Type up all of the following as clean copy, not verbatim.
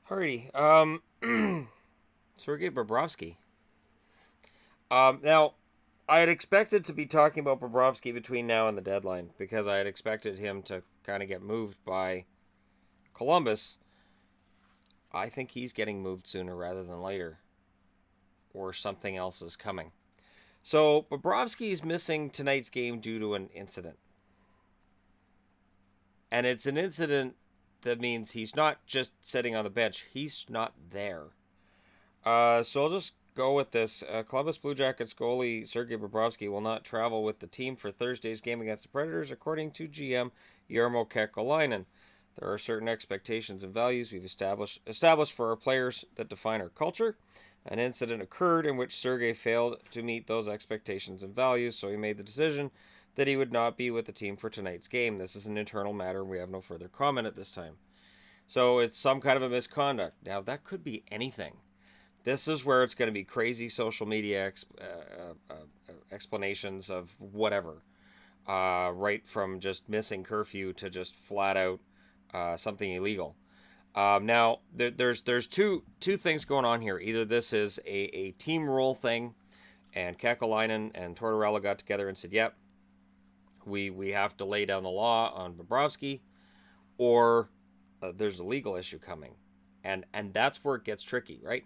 Alrighty. Sergei Bobrovsky. Now, I had expected to be talking about Bobrovsky between now and the deadline because I had expected him to kind of get moved by Columbus. I think he's getting moved sooner rather than later, or something else is coming. So, Bobrovsky is missing tonight's game due to an incident. And it's an incident that means he's not just sitting on the bench, he's not there. So I'll just go with this. Columbus Blue Jackets goalie Sergei Bobrovsky will not travel with the team for Thursday's game against the Predators, according to GM Jarmo Kekalainen. There are certain expectations and values we've established for our players that define our culture. An incident occurred in which Sergei failed to meet those expectations and values, so he made the decision that he would not be with the team for tonight's game. This is an internal matter, and we have no further comment at this time. So it's some kind of a misconduct. Now, that could be anything. This is where it's going to be crazy social media explanations of whatever. Right from just missing curfew to just flat out something illegal. Now, there's two things going on here. Either this is a team rule thing, and Kekalainen and Tortorella got together and said, yep, we have to lay down the law on Bobrovsky, or there's a legal issue coming. And that's where it gets tricky, right?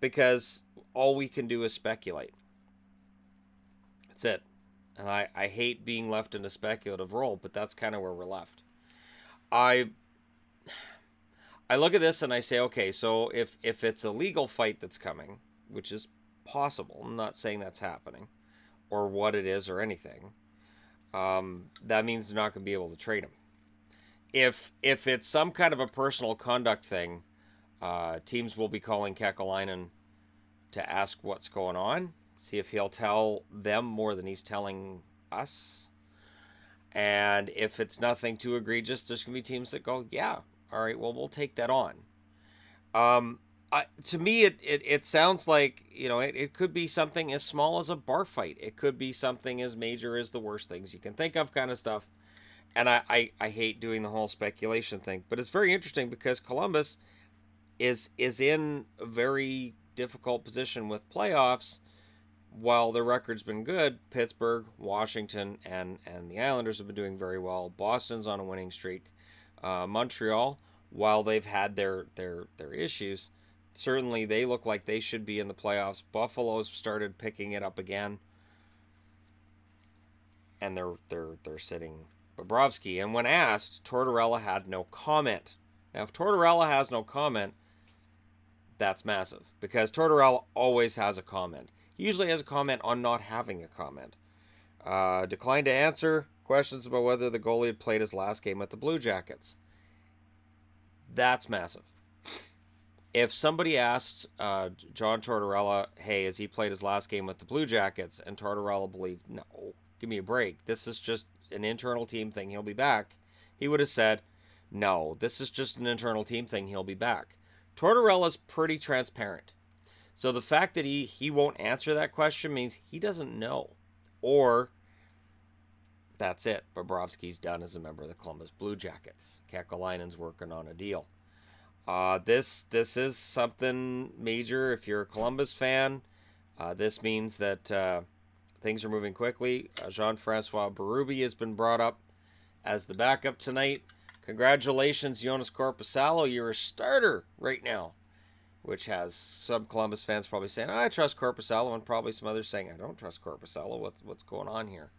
Because all we can do is speculate. That's it. And I hate being left in a speculative role, but that's kind of where we're left. I look at this and I say, okay, so if it's a legal fight that's coming, which is possible, I'm not saying that's happening, or what it is or anything, that means they're not going to be able to trade him. If it's some kind of a personal conduct thing, teams will be calling Kekalainen to ask what's going on, see if he'll tell them more than he's telling us. And if it's nothing too egregious, there's going to be teams that go, yeah, all right, well, we'll take that on. To me, it sounds like, it could be something as small as a bar fight. It could be something as major as the worst things you can think of kind of stuff. And I hate doing the whole speculation thing. But it's very interesting because Columbus is in a very difficult position with playoffs. While their record's been good, Pittsburgh, Washington, and the Islanders have been doing very well. Boston's on a winning streak. Montreal, while they've had their issues, certainly they look like they should be in the playoffs. Buffalo's started picking it up again, and they're sitting Bobrovsky. And when asked, Tortorella had no comment. Now, if Tortorella has no comment, that's massive, because Tortorella always has a comment. He usually has a comment on not having a comment. Declined to answer questions about whether the goalie had played his last game with the Blue Jackets. That's massive. If somebody asked John Tortorella, hey, has he played his last game with the Blue Jackets? And Tortorella believed, no, give me a break. This is just an internal team thing. He'll be back. He would have said, no, this is just an internal team thing. He'll be back. Tortorella's pretty transparent. So the fact that he won't answer that question means he doesn't know. Or that's it. Bobrovsky's done as a member of the Columbus Blue Jackets. Kekalainen's working on a deal. This is something major. If you're a Columbus fan, this means that things are moving quickly. Jean-Francois Berube has been brought up as the backup tonight. Congratulations, Jonas Korpisalo. You're a starter right now, which has some Columbus fans probably saying, I trust Korpisalo, and probably some others saying, I don't trust Korpisalo. What's going on here?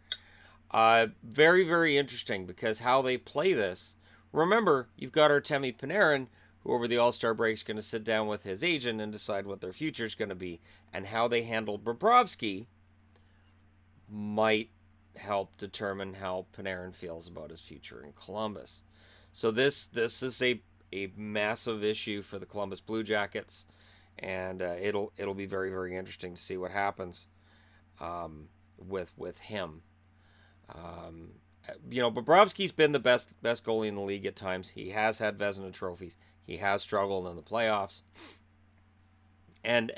Very, very interesting, because how they play this. Remember, you've got Artemi Panarin, who over the All-Star break is going to sit down with his agent and decide what their future is going to be. And how they handled Bobrovsky might help determine how Panarin feels about his future in Columbus. So this is a massive issue for the Columbus Blue Jackets, and it'll be very, very interesting to see what happens with him. Bobrovsky's been the best goalie in the league at times. He has had Vezina trophies. He has struggled in the playoffs, and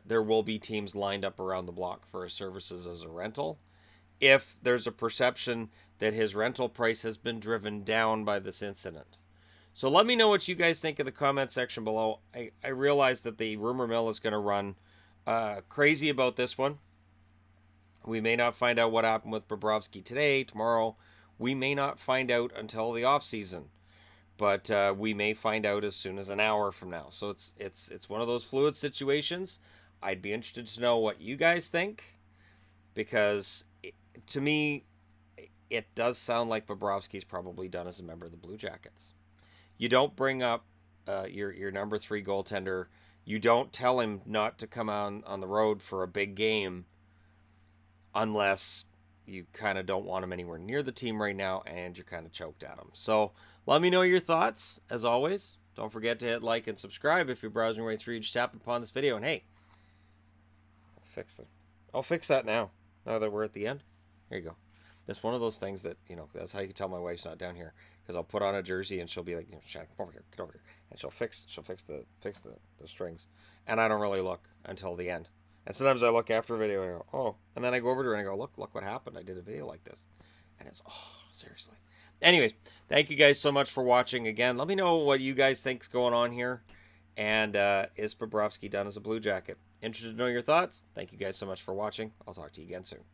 there will be teams lined up around the block for his services as a rental. If there's a perception that his rental price has been driven down by this incident. So let me know what you guys think in the comment section below. I realize that the rumor mill is going to run crazy about this one. We may not find out what happened with Bobrovsky today, tomorrow. We may not find out until the off season, but we may find out as soon as an hour from now. So it's one of those fluid situations. I'd be interested to know what you guys think, because to me, it does sound like Bobrovsky's probably done as a member of the Blue Jackets. You don't bring up your number 3 goaltender. You don't tell him not to come on the road for a big game unless you kind of don't want him anywhere near the team right now and you're kind of choked at him. So let me know your thoughts. As always, don't forget to hit like and subscribe if you're browsing right through. You just tap upon this video, and hey, I'll fix that now that we're at the end. There you go. That's one of those things that, that's how you can tell my wife's not down here, because I'll put on a jersey and she'll be like, Shannon, come over here, get over here, and she'll fix the strings, and I don't really look until the end. And sometimes I look after a video and I go, oh, and then I go over to her and I go, look what happened. I did a video like this, and it's, oh, seriously. Anyways, thank you guys so much for watching again. Let me know what you guys think's going on here, and is Bobrovsky done as a Blue Jacket? Interested to know your thoughts? Thank you guys so much for watching. I'll talk to you again soon.